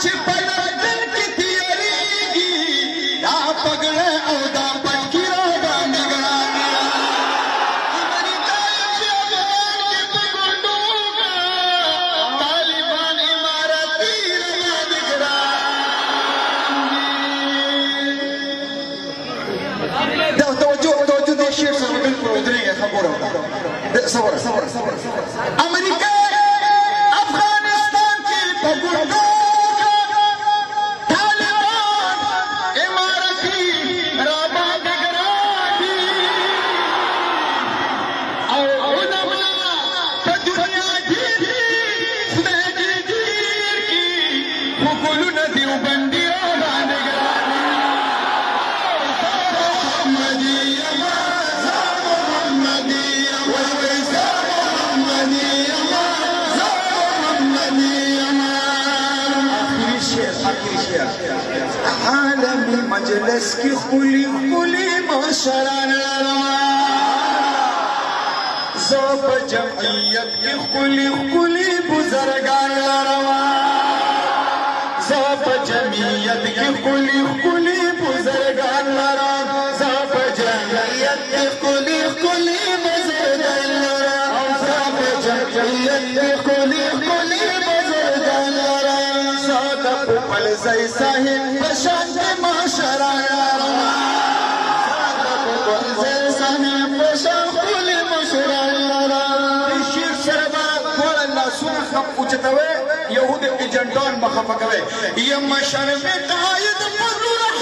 چې په لندن کې تیارېږي دا پګړه او دا پټکي راباندې ګرانې امریکا چې افغان کې په ګونډو طالبان اماراتي راباندې ګرانې توجه دې شعر سره بالکل ودرېږه خبره وکړه صبر امریکا افغانستان کې په ګونډو طالبان اماراتي راباندې ګرانې او علما په دنیا کې خدای دې ډېر کړي خو ګلونه دیوبندي راباندې ګرانې عالمی مجلس کی خلی معاشرانه زوب جمعیت کی خلی بزرگان زوب جمعیت کی خلی بزرگان زوب جمعیت کی خلی بزرگان زوب جمعیت کی خلی بزرگان صادق پل زی صاحب بشند معاشرانه صادق پل زی صاحب بشند معاشرانه شیر سربا کول الله سونه خپ اوچتوي يهود ایجنټان مخفقوي یم شرم قائد مزور